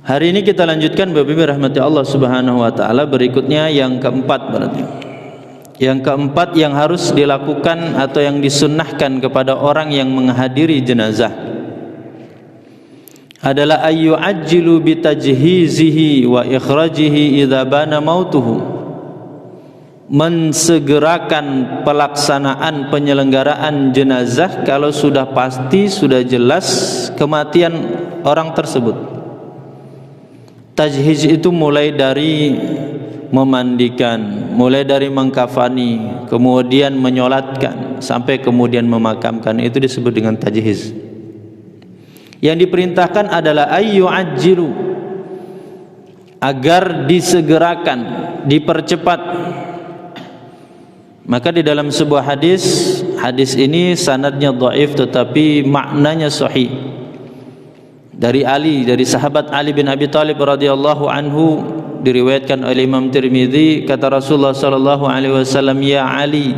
Hari ini kita lanjutkan Bapak-Ibu rahmati Allah Subhanahu wa taala, berikutnya yang keempat berarti. Yang keempat yang harus dilakukan atau yang disunnahkan kepada orang yang menghadiri jenazah adalah ayyu'ajjilu bitajhizihi wa ikhrajihi idza bana mautuhu. Mensegerakan pelaksanaan penyelenggaraan jenazah kalau sudah pasti, sudah jelas kematian orang tersebut. Tajhiz itu mulai dari memandikan, mulai dari mengkafani, kemudian menyolatkan, sampai kemudian memakamkan, itu disebut dengan tajhiz. Yang diperintahkan adalah ayyu'ajjilu, agar disegerakan, dipercepat. Maka di dalam sebuah hadis ini sanadnya dhaif tetapi maknanya sahih. Dari sahabat Ali bin Abi Thalib radhiyallahu anhu, diriwayatkan oleh Imam Tirmidzi, kata Rasulullah sallallahu alaihi wasallam, ya Ali,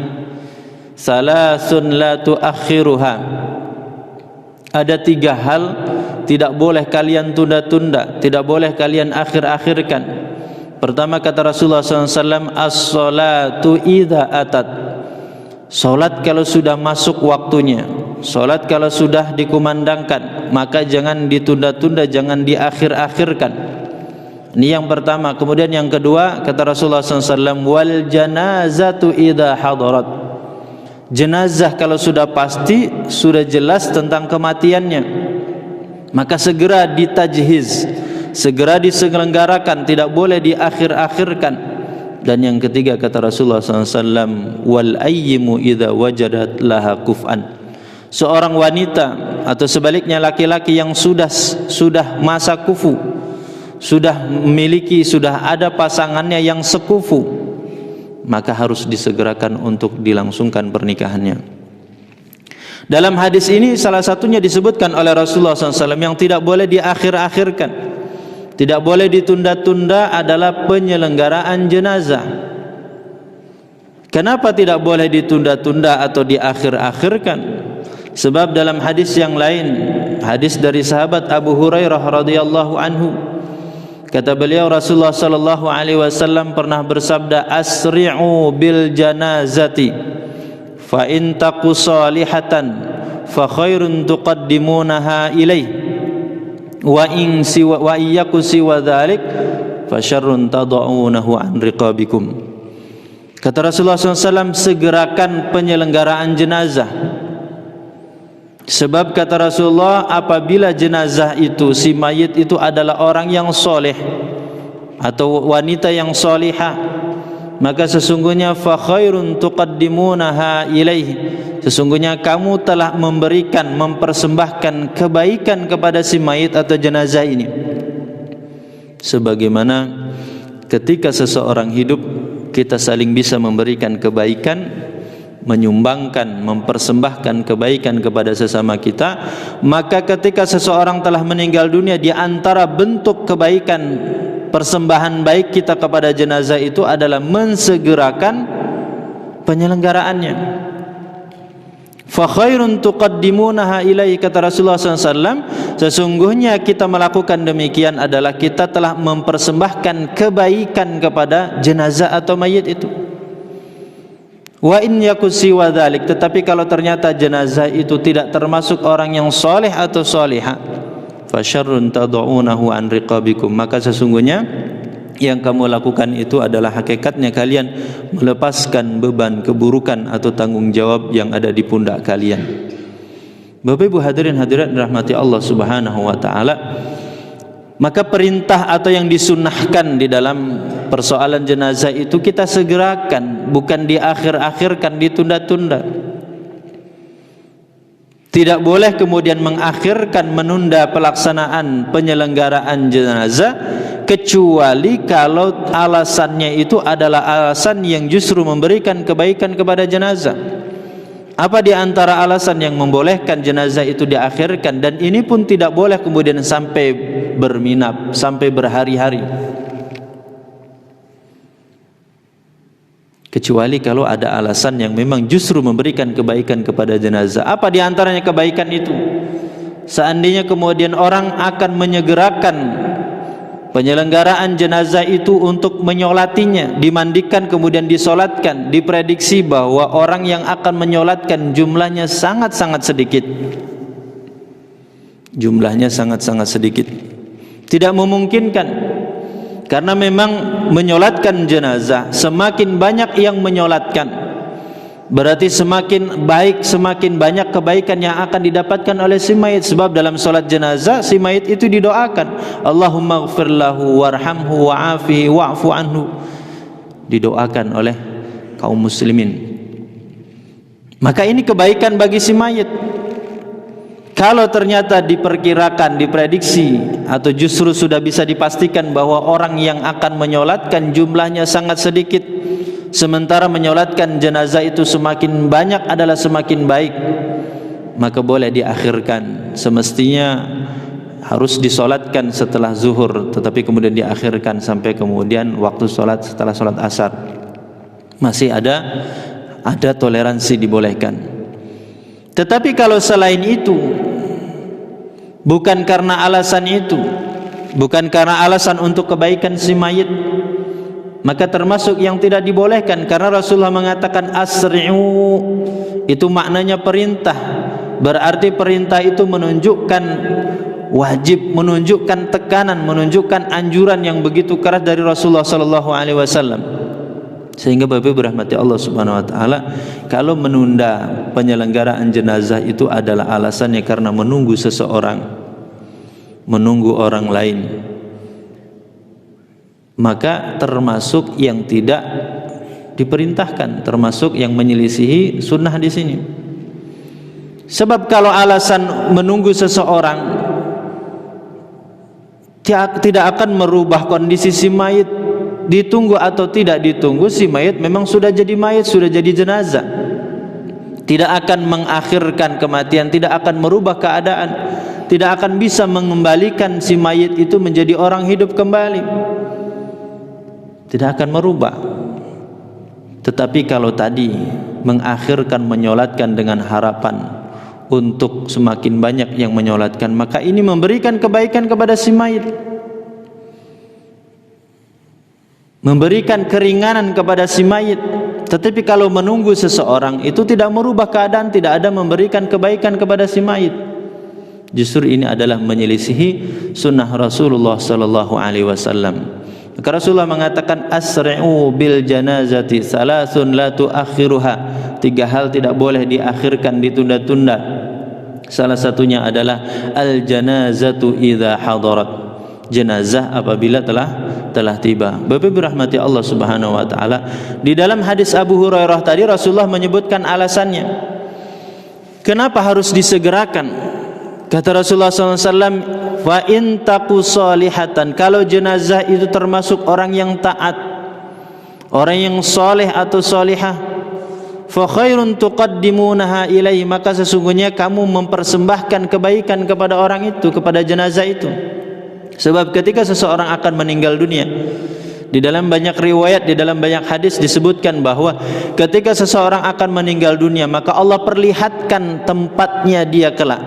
salasun la tuakhiruha. Ada 3 hal tidak boleh kalian tunda-tunda, tidak boleh kalian akhir-akhirkan. Pertama, kata Rasulullah sallallahu alaihi wasallam, as-salatu idza atat. Salat kalau sudah masuk waktunya, salat kalau sudah dikumandangkan, maka jangan ditunda-tunda, jangan diakhir-akhirkan. Ini yang pertama. Kemudian yang kedua, kata Rasulullah SAW, wal janazatu idza hadarat. Jenazah kalau sudah pasti, sudah jelas tentang kematiannya, maka segera ditajhiz, segera diselenggarakan, tidak boleh diakhir-akhirkan. Dan yang ketiga, kata Rasulullah SAW, wal ayyimu idza wajadat laha kuf'an. Seorang wanita atau sebaliknya laki-laki yang sudah masa kufu, sudah ada pasangannya yang sekufu, maka harus disegerakan untuk dilangsungkan pernikahannya. Dalam hadis ini salah satunya disebutkan oleh Rasulullah SAW yang tidak boleh diakhir-akhirkan, tidak boleh ditunda-tunda adalah penyelenggaraan jenazah. Kenapa tidak boleh ditunda-tunda atau diakhir-akhirkan? Sebab dalam hadis yang lain, hadis dari sahabat Abu Hurairah radhiyallahu anhu, kata beliau, Rasulullah sallallahu alaihi wasallam pernah bersabda, asri'u bil janazati fa in taqu salihatan fa khairun tuqaddimunaha ilaih wa iyyaku siwa dzalik fa syarrun tad'unahu an riqabikum. Kata Rasulullah SAW, segerakan penyelenggaraan jenazah. Sebab kata Rasulullah, apabila jenazah itu, si mayit itu adalah orang yang soleh atau wanita yang solihah, maka sesungguhnya fa khairun tuqaddimunaha ilaihi, sesungguhnya kamu telah mempersembahkan kebaikan kepada si mayit atau jenazah ini. Sebagaimana ketika seseorang hidup, kita saling bisa memberikan kebaikan, menyumbangkan, mempersembahkan kebaikan kepada sesama kita, maka ketika seseorang telah meninggal dunia, di antara bentuk kebaikan, persembahan baik kita kepada jenazah itu adalah mensegerakan penyelenggaraannya. Fa khairun tuqaddimunaha ilaihi, kata Rasulullah SAW, sesungguhnya kita melakukan demikian adalah kita telah mempersembahkan kebaikan kepada jenazah atau mayit itu. Wa in yaku siwa dzalik, tetapi kalau ternyata jenazah itu tidak termasuk orang yang soleh atau solihah, fasyarrun tad'unahu an riqabikum, maka sesungguhnya yang kamu lakukan itu adalah hakikatnya kalian melepaskan beban keburukan atau tanggung jawab yang ada di pundak kalian. Bapak Ibu hadirin hadirat rahmati Allah Subhanahu wa taala, maka perintah atau yang disunnahkan di dalam persoalan jenazah itu kita segerakan, bukan diakhir-akhirkan, ditunda-tunda. Tidak boleh kemudian mengakhirkan, menunda pelaksanaan penyelenggaraan jenazah, kecuali kalau alasannya itu adalah alasan yang justru memberikan kebaikan kepada jenazah. Apa di antara alasan yang membolehkan jenazah itu diakhirkan? Dan ini pun tidak boleh kemudian sampai berminap, sampai berhari-hari, kecuali kalau ada alasan yang memang justru memberikan kebaikan kepada jenazah. Apa di antaranya kebaikan itu? Seandainya kemudian orang akan menyegerakan penyelenggaraan jenazah itu untuk menyolatinya, dimandikan kemudian disolatkan, diprediksi bahwa orang yang akan menyolatkan jumlahnya sangat-sangat sedikit. Jumlahnya sangat-sangat sedikit, tidak memungkinkan, karena memang menyolatkan jenazah, semakin banyak yang menyolatkan, berarti semakin baik, semakin banyak kebaikan yang akan didapatkan oleh si mayit. Sebab dalam solat jenazah si mayit itu didoakan, Allahumma ighfir lahu warhamhu wa'afihi wa'fu anhu, didoakan oleh kaum muslimin. Maka ini kebaikan bagi si mayit. Kalau ternyata diperkirakan, diprediksi, atau justru sudah bisa dipastikan bahwa orang yang akan menyolatkan jumlahnya sangat sedikit, sementara menyolatkan jenazah itu semakin banyak adalah semakin baik, maka boleh diakhirkan. Semestinya harus disolatkan setelah zuhur, tetapi kemudian diakhirkan sampai kemudian waktu solat setelah solat asar. Masih ada toleransi, dibolehkan. Tetapi kalau selain itu, bukan karena alasan itu, bukan karena alasan untuk kebaikan si mayit, maka termasuk yang tidak dibolehkan. Karena Rasulullah mengatakan asri'u, itu maknanya perintah. Berarti perintah itu menunjukkan wajib, menunjukkan tekanan, menunjukkan anjuran yang begitu keras dari Rasulullah sallallahu alaihi wasallam. Sehingga Bapak Ibu rahmati Allah Subhanahu wa taala, kalau menunda penyelenggaraan jenazah itu adalah alasannya karena menunggu seseorang, menunggu orang lain, maka termasuk yang tidak diperintahkan, termasuk yang menyelisihi sunnah di sini. Sebab kalau alasan menunggu seseorang tidak akan merubah kondisi si mayit, ditunggu atau tidak ditunggu, si mayit memang sudah jadi mayit, sudah jadi jenazah. Tidak akan mengakhirkan kematian, tidak akan merubah keadaan, tidak akan bisa mengembalikan si mayit itu menjadi orang hidup kembali, tidak akan merubah. Tetapi kalau tadi mengakhirkan menyolatkan dengan harapan untuk semakin banyak yang menyolatkan, maka ini memberikan kebaikan kepada si mayit, memberikan keringanan kepada si mayit. Tetapi kalau menunggu seseorang itu tidak merubah keadaan, tidak ada memberikan kebaikan kepada si mayit. Justru ini adalah menyelisihi sunnah Rasulullah sallallahu alaihi wasallam. Maka Rasulullah mengatakan asri'u bil janazati salasun la tuakhiruha. 3 hal tidak boleh diakhirkan, ditunda-tunda. Salah satunya adalah al janazatu idza hadarat, jenazah apabila telah tiba. Bapak Ibu rahmati Allah Subhanahu wa taala, di dalam hadis Abu Hurairah tadi Rasulullah menyebutkan alasannya. Kenapa harus disegerakan? Kata Rasulullah SAW, fa in taqu salihatan, kalau jenazah itu termasuk orang yang taat, orang yang soleh atau solihah, fa khairun tuqaddimunaha ilaihi, maka sesungguhnya kamu mempersembahkan kebaikan kepada orang itu, kepada jenazah itu. Sebab ketika seseorang akan meninggal dunia, di dalam banyak riwayat, di dalam banyak hadis disebutkan bahwa ketika seseorang akan meninggal dunia, maka Allah perlihatkan tempatnya dia kelak.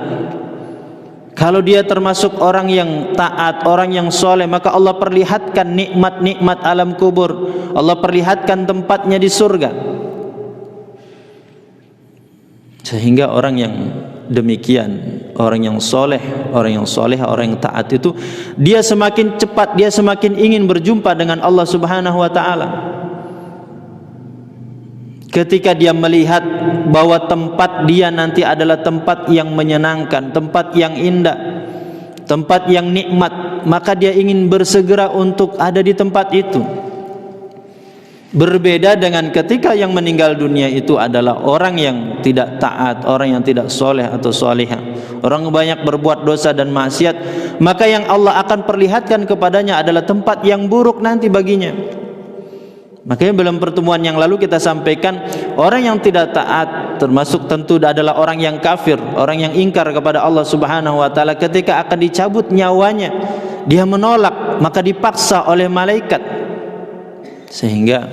Kalau dia termasuk orang yang taat, orang yang soleh, maka Allah perlihatkan nikmat-nikmat alam kubur, Allah perlihatkan tempatnya di surga. Sehingga orang yang demikian, orang yang soleh, orang yang soleh, orang yang taat itu, dia semakin cepat, dia semakin ingin berjumpa dengan Allah Subhanahu wa taala. Ketika dia melihat bahwa tempat dia nanti adalah tempat yang menyenangkan, tempat yang indah, tempat yang nikmat, maka dia ingin bersegera untuk ada di tempat itu. Berbeda dengan ketika yang meninggal dunia itu adalah orang yang tidak taat, orang yang tidak soleh atau solihah, orang yang banyak berbuat dosa dan maksiat, maka yang Allah akan perlihatkan kepadanya adalah tempat yang buruk nanti baginya. Makanya dalam pertemuan yang lalu kita sampaikan, orang yang tidak taat termasuk tentu adalah orang yang kafir, orang yang ingkar kepada Allah Subhanahu wa taala. Ketika akan dicabut nyawanya, dia menolak, maka dipaksa oleh malaikat. Sehingga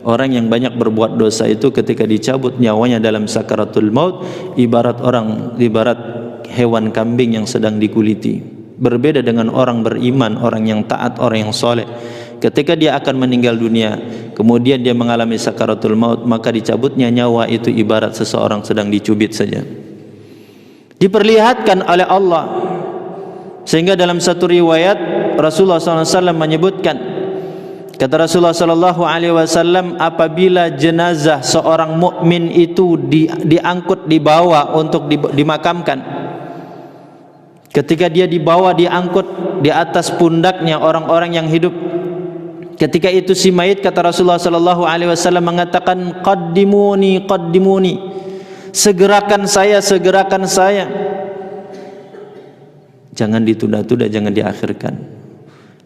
orang yang banyak berbuat dosa itu ketika dicabut nyawanya dalam sakaratul maut, ibarat hewan kambing yang sedang dikuliti. Berbeda dengan orang beriman, orang yang taat, orang yang soleh. Ketika dia akan meninggal dunia, kemudian dia mengalami sakaratul maut, maka dicabutnya nyawa itu ibarat seseorang sedang dicubit saja. Diperlihatkan oleh Allah. Sehingga dalam satu riwayat Rasulullah SAW menyebutkan, kata Rasulullah SAW, apabila jenazah seorang mukmin itu diangkut, dibawa untuk dimakamkan, ketika dia dibawa, diangkut di atas pundaknya orang-orang yang hidup, ketika itu si mayit, kata Rasulullah SAW mengatakan, qaddimuni, qaddimuni, segerakan saya, segerakan saya. Jangan ditunda-tunda, jangan diakhirkan.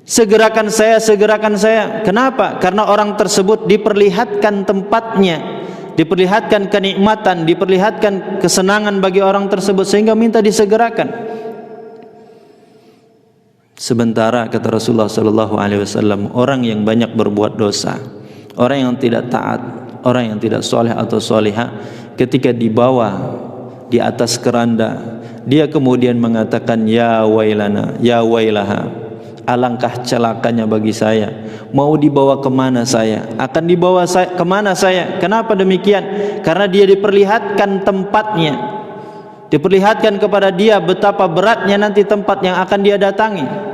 Segerakan saya, segerakan saya. Kenapa? Karena orang tersebut diperlihatkan tempatnya, diperlihatkan kenikmatan, diperlihatkan kesenangan bagi orang tersebut, sehingga minta disegerakan. Sementara kata Rasulullah SAW, orang yang banyak berbuat dosa, orang yang tidak taat, orang yang tidak soleh atau solihah, ketika dibawa di atas keranda, dia kemudian mengatakan, ya wailana, ya wailaha, alangkah celakanya bagi saya. Mau dibawa kemana saya? Akan dibawa kemana saya? Kenapa demikian? Karena dia diperlihatkan tempatnya, diperlihatkan kepada dia betapa beratnya nanti tempat yang akan dia datangi.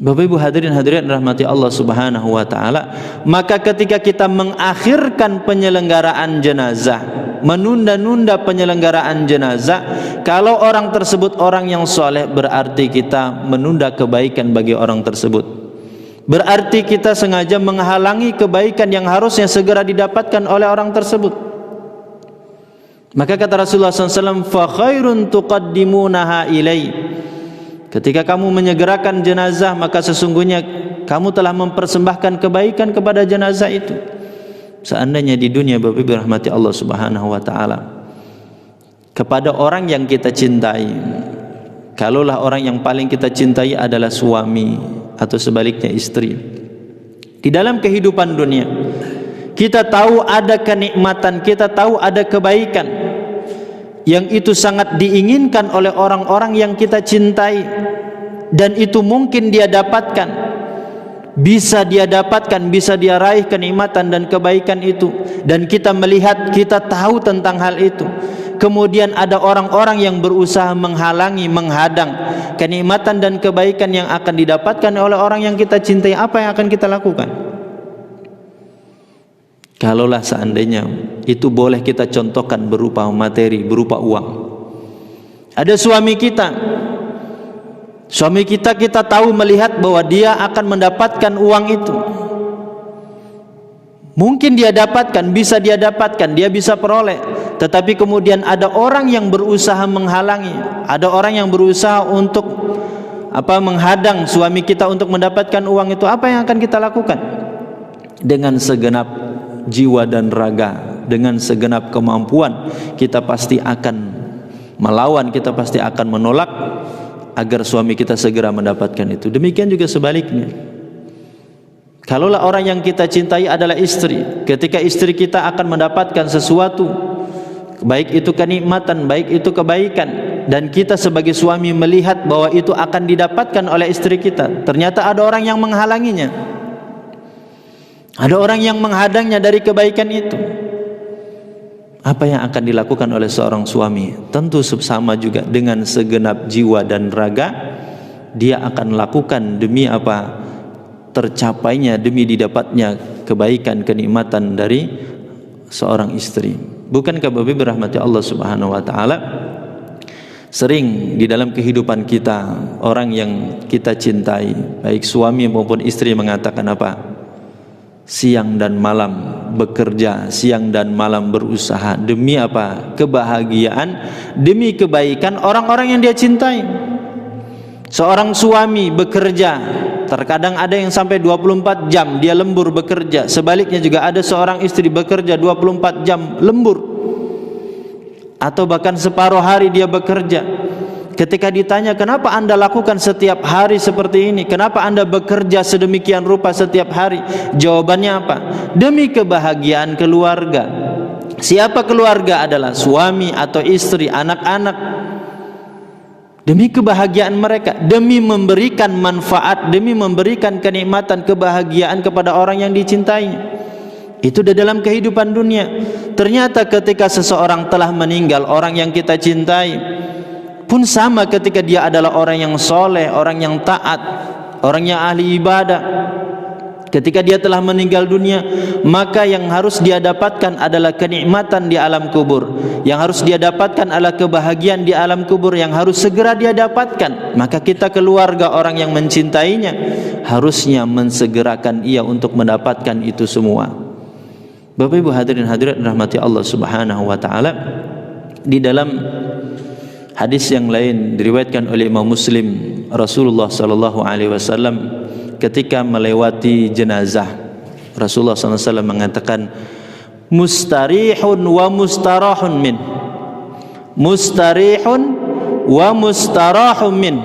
Bapak Ibu hadirin hadirat rahmati Allah Subhanahu wa taala, maka ketika kita mengakhirkan penyelenggaraan jenazah, menunda-nunda penyelenggaraan jenazah, kalau orang tersebut orang yang soleh, berarti kita menunda kebaikan bagi orang tersebut. Berarti kita sengaja menghalangi kebaikan yang harusnya segera didapatkan oleh orang tersebut. Maka kata Rasulullah SAW, fa khairun tuqaddimunaha ilai, ketika kamu menyegerakan jenazah, maka sesungguhnya kamu telah mempersembahkan kebaikan kepada jenazah itu. Seandainya di dunia, Bapak Ibu rahmati Allah Subhanahu wa taala, kepada orang yang kita cintai, kalaulah orang yang paling kita cintai adalah suami atau sebaliknya istri, di dalam kehidupan dunia kita tahu ada kenikmatan, kita tahu ada kebaikan yang itu sangat diinginkan oleh orang-orang yang kita cintai, dan itu mungkin dia dapatkan, bisa dia dapatkan, bisa dia raih kenikmatan dan kebaikan itu, dan kita melihat, kita tahu tentang hal itu. Kemudian ada orang-orang yang berusaha menghalangi, menghadang kenikmatan dan kebaikan yang akan didapatkan oleh orang yang kita cintai. Apa yang akan kita lakukan? Kalaulah seandainya itu boleh kita contohkan berupa materi, berupa uang. Ada suami kita, kita tahu, melihat bahwa dia akan mendapatkan uang itu. Mungkin dia dapatkan, bisa dia dapatkan, dia bisa peroleh. Tetapi kemudian ada orang yang berusaha menghalangi, ada orang yang berusaha untuk menghadang suami kita untuk mendapatkan uang itu. Apa yang akan kita lakukan? Dengan segenap jiwa dan raga, dengan segenap kemampuan, kita pasti akan melawan, kita pasti akan menolak agar suami kita segera mendapatkan itu. Demikian juga sebaliknya. Kalaulah orang yang kita cintai adalah istri, ketika istri kita akan mendapatkan sesuatu, baik itu kenikmatan, baik itu kebaikan, dan kita sebagai suami melihat bahwa itu akan didapatkan oleh istri kita, ternyata ada orang yang menghalanginya, ada orang yang menghadangnya dari kebaikan itu. Apa yang akan dilakukan oleh seorang suami? Tentu sama juga, dengan segenap jiwa dan raga dia akan lakukan demi apa? Tercapainya, demi didapatnya kebaikan, kenikmatan dari seorang istri. Bukankah Bapak Ibu rahmati Allah Subhanahu wa taala, sering di dalam kehidupan kita orang yang kita cintai, baik suami maupun istri, mengatakan apa? Siang dan malam bekerja, siang dan malam berusaha demi apa? Kebahagiaan, demi kebaikan orang-orang yang dia cintai. Seorang suami bekerja, terkadang ada yang sampai 24 jam dia lembur bekerja. Sebaliknya juga ada seorang istri bekerja 24 jam lembur, atau bahkan separuh hari dia bekerja. Ketika ditanya, kenapa anda lakukan setiap hari seperti ini? Kenapa anda bekerja sedemikian rupa setiap hari? Jawabannya apa? Demi kebahagiaan keluarga. Siapa keluarga? Adalah suami atau istri, anak-anak. demi kebahagiaan mereka, demi memberikan manfaat, demi memberikan kenikmatan, kebahagiaan kepada orang yang dicintainya. Itu di dalam kehidupan dunia. Ternyata ketika seseorang telah meninggal, orang yang kita cintai pun sama, ketika dia adalah orang yang soleh, orang yang taat, orang yang ahli ibadah, ketika dia telah meninggal dunia, maka yang harus dia dapatkan adalah kenikmatan di alam kubur. Yang harus dia dapatkan adalah kebahagiaan di alam kubur yang harus segera dia dapatkan. Maka kita, keluarga orang yang mencintainya, harusnya mensegerakan ia untuk mendapatkan itu semua. Bapak Ibu hadirin hadirat rahmati Allah Subhanahu wa taala, di dalam hadis yang lain diriwayatkan oleh Imam Muslim, Rasulullah sallallahu alaihi wasallam ketika melewati jenazah, Rasulullah sallallahu alaihi wasallam mengatakan, mustarihun wa mustarahun min, mustarihun wa mustarahun min.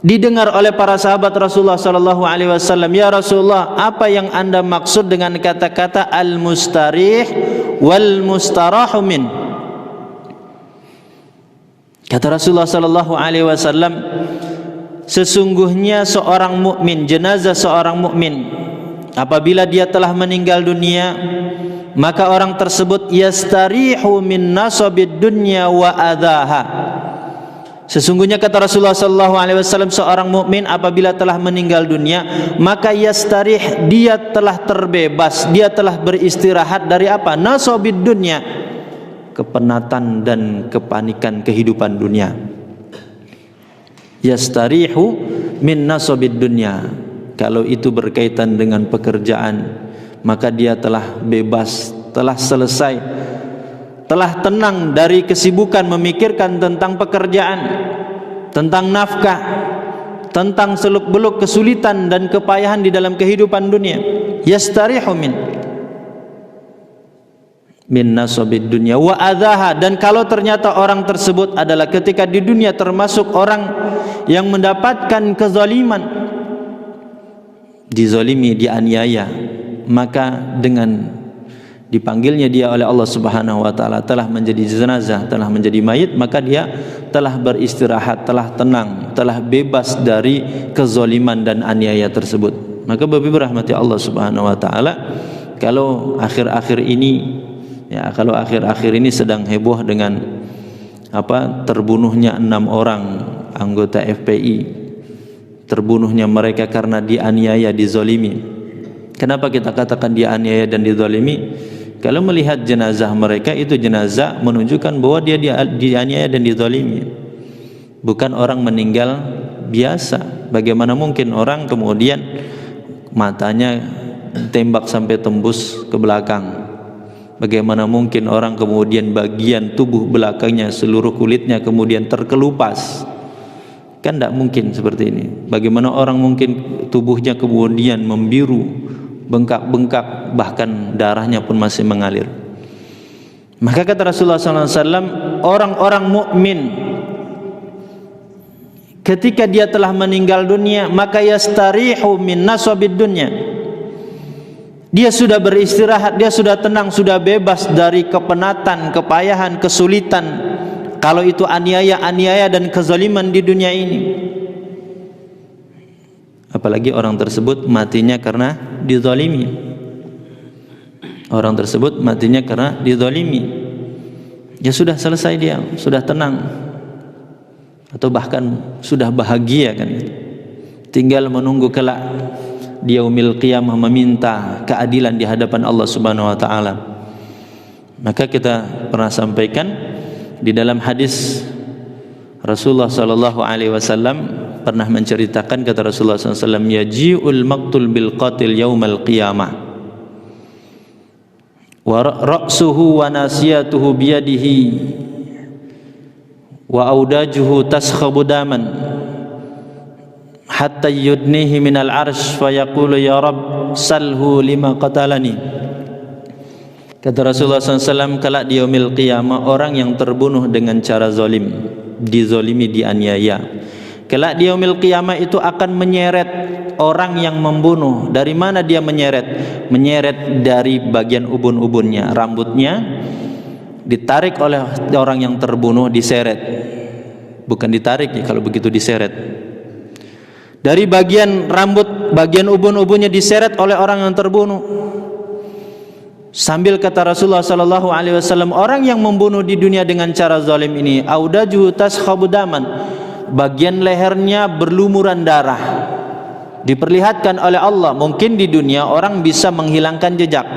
Didengar oleh para sahabat Rasulullah sallallahu alaihi wasallam, "Ya Rasulullah, apa yang Anda maksud dengan kata-kata al-mustarih wal mustarahu min?" Kata Rasulullah sallallahu alaihi wasallam, sesungguhnya seorang mukmin, jenazah seorang mukmin, apabila dia telah meninggal dunia, maka orang tersebut yastarihu min nasabid dunya wa adhaha. Sesungguhnya kata Rasulullah sallallahu alaihi wasallam, seorang mukmin apabila telah meninggal dunia, maka yastarih, dia telah terbebas, dia telah beristirahat dari apa? Nasabid dunya, kepenatan dan kepanikan kehidupan dunia. Yastarihu min nasabid dunya. Kalau itu berkaitan dengan pekerjaan, maka dia telah bebas, telah selesai, telah tenang dari kesibukan memikirkan tentang pekerjaan, tentang nafkah, tentang seluk-beluk kesulitan dan kepayahan di dalam kehidupan dunia. Yastarihu min nasabid dunya wa adhaha. Dan kalau ternyata orang tersebut adalah ketika di dunia termasuk orang yang mendapatkan kezaliman, dizalimi, dianiaya, maka dengan dipanggilnya dia oleh Allah Subhanahu wa taala telah menjadi jenazah, telah menjadi mayit, maka dia telah beristirahat, telah tenang, telah bebas dari kezaliman dan aniaya tersebut. Maka Bapak Ibu rahmati Allah Subhanahu wa taala, kalau akhir-akhir ini, ya, kalau akhir-akhir ini sedang heboh dengan terbunuhnya 6 orang anggota FPI, terbunuhnya mereka karena dianiaya, dizalimi. Kenapa kita katakan dianiaya dan dizalimi? Kalau melihat jenazah mereka, itu jenazah menunjukkan bahwa dia dianiaya dan dizalimi, bukan orang meninggal biasa. Bagaimana mungkin orang kemudian matanya tembak sampai tembus ke belakang? Bagaimana mungkin orang kemudian bagian tubuh belakangnya, seluruh kulitnya kemudian terkelupas? Kan tidak mungkin seperti ini. Bagaimana orang mungkin tubuhnya kemudian membiru, bengkak-bengkak, bahkan darahnya pun masih mengalir? Maka kata Rasulullah SAW, orang-orang mukmin ketika dia telah meninggal dunia, maka yastarihu min nasabid dunya, dia sudah beristirahat, dia sudah tenang, sudah bebas dari kepenatan, kepayahan, kesulitan, kalau itu aniaya dan kezaliman di dunia ini. Apalagi orang tersebut matinya karena dizalimi. Orang tersebut matinya karena dizalimi, ya sudah selesai, dia sudah tenang, atau bahkan sudah bahagia kan. Tinggal menunggu kelak di yaumil qiyamah meminta keadilan di hadapan Allah Subhanahu wa taala. Maka kita pernah sampaikan di dalam hadis, Rasulullah sallallahu alaihi wasallam pernah menceritakan, kata Rasulullah SAW, yaji'ul maqtul bil qatil yaumal qiyamah wa ra'suhu wa nasiyatuhu biyadihi wa audajuhu taskhabu daman hatta yudnihi minal arsh fa yaqulu ya Rabb salhu lima qatalani. Kata Rasulullah SAW, kelak di yaumil qiyamah, orang yang terbunuh dengan cara zalim, dizalimi, dianiaya, kelak di yaumil qiyamah itu akan menyeret orang yang membunuh. Dari mana dia menyeret? Menyeret dari bagian ubun-ubunnya, rambutnya ditarik oleh orang yang terbunuh, diseret, bukan ditarik ya, kalau begitu diseret. Dari bagian rambut, bagian ubun-ubunnya diseret oleh orang yang terbunuh. Sambil kata Rasulullah sallallahu alaihi wasallam, orang yang membunuh di dunia dengan cara zalim ini, audajuhu taskhabu daman, bagian lehernya berlumuran darah. Diperlihatkan oleh Allah, mungkin di dunia orang bisa menghilangkan jejak.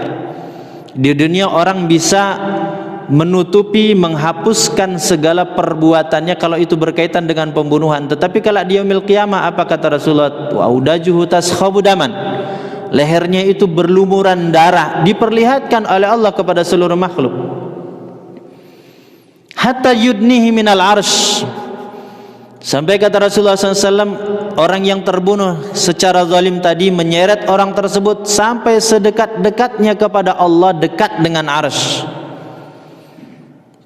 Di dunia orang bisa menutupi, menghapuskan segala perbuatannya kalau itu berkaitan dengan pembunuhan. Tetapi kalau di yaumil qiyamah, apa kata Rasulullah? Audajuhu taskhabu daman, lehernya itu berlumuran darah, diperlihatkan oleh Allah kepada seluruh makhluk. Hatta yudnihi minal arsh, sampai kata Rasulullah SAW, orang yang terbunuh secara zalim tadi menyeret orang tersebut sampai sedekat-dekatnya kepada Allah, dekat dengan arsh.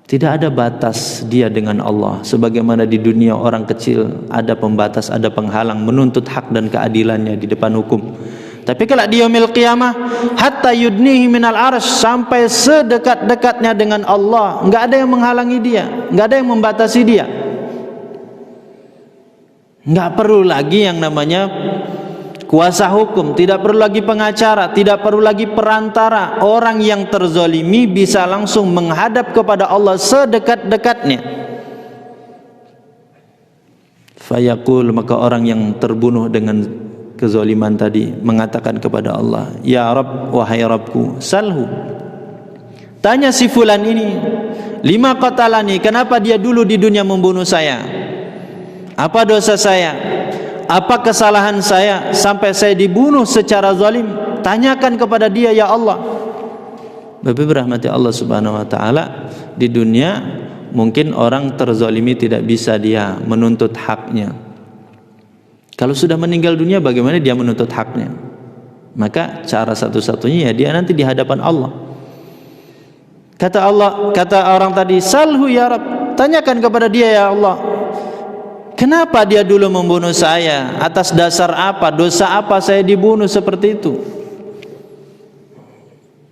Tidak ada batas dia dengan Allah. Sebagaimana di dunia orang kecil ada pembatas, ada penghalang menuntut hak dan keadilannya di depan hukum. Tapi kalau di yaumil qiyamah, hatta yudnihi minal arsh, sampai sedekat-dekatnya dengan Allah, enggak ada yang menghalangi dia, enggak ada yang membatasi dia. Enggak perlu lagi yang namanya kuasa hukum, tidak perlu lagi pengacara, tidak perlu lagi perantara. Orang yang terzalimi bisa langsung menghadap kepada Allah sedekat-dekatnya. Fayaqul, maka orang yang terbunuh dengan kezaliman tadi mengatakan kepada Allah, ya Rabb, wahai Rabbku, salhu, tanya si fulan ini, lima qatalani, kenapa dia dulu di dunia membunuh saya? Apa dosa saya? Apa kesalahan saya sampai saya dibunuh secara zalim? Tanyakan kepada dia, ya Allah. Bapak berahmati Allah Subhanahu wa taala, di dunia mungkin orang terzalimi tidak bisa dia menuntut haknya. Kalau sudah meninggal dunia, bagaimana dia menuntut haknya? Maka cara satu-satunya ya dia nanti di hadapan Allah. Kata Allah, kata orang tadi, salhu ya Rabb, tanyakan kepada dia, ya Allah, kenapa dia dulu membunuh saya? Atas dasar apa? Dosa apa saya dibunuh seperti itu?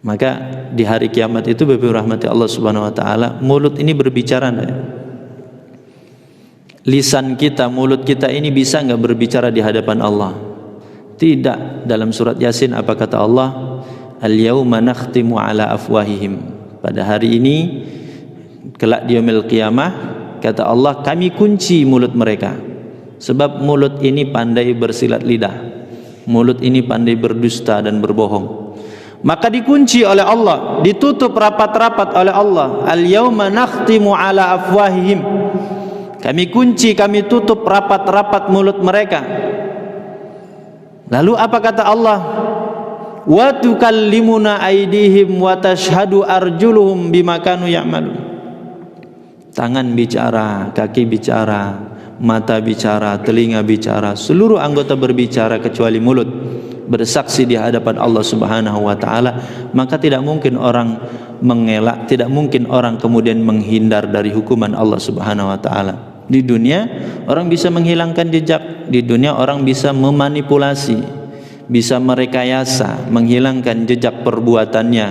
Maka di hari kiamat itu, Bapak rahmati Allah Subhanahu wa taala, mulut ini berbicara enggak? Lisan kita, mulut kita ini bisa enggak berbicara di hadapan Allah? Tidak. Dalam surat Yasin apa kata Allah? Al-yauma nakhtimu ala afwahihim. Pada hari ini, kelak di yaumil qiyamah, kata Allah, kami kunci mulut mereka. Sebab mulut ini pandai bersilat lidah, mulut ini pandai berdusta dan berbohong. Maka dikunci oleh Allah, ditutup rapat-rapat oleh Allah. Al-yauma nakhtimu ala afwahihim, kami kunci, kami tutup rapat-rapat mulut mereka. Lalu apa kata Allah? Wa tukallimuna aydihim wa tashhadu arjuluhum bima kanu ya'malun. Tangan bicara, kaki bicara, mata bicara, telinga bicara, seluruh anggota berbicara kecuali mulut bersaksi di hadapan Allah Subhanahu wa taala. Maka tidak mungkin orang mengelak, tidak mungkin orang kemudian menghindar dari hukuman Allah Subhanahu wa taala. Di dunia orang bisa menghilangkan jejak, di dunia orang bisa memanipulasi, bisa merekayasa, menghilangkan jejak perbuatannya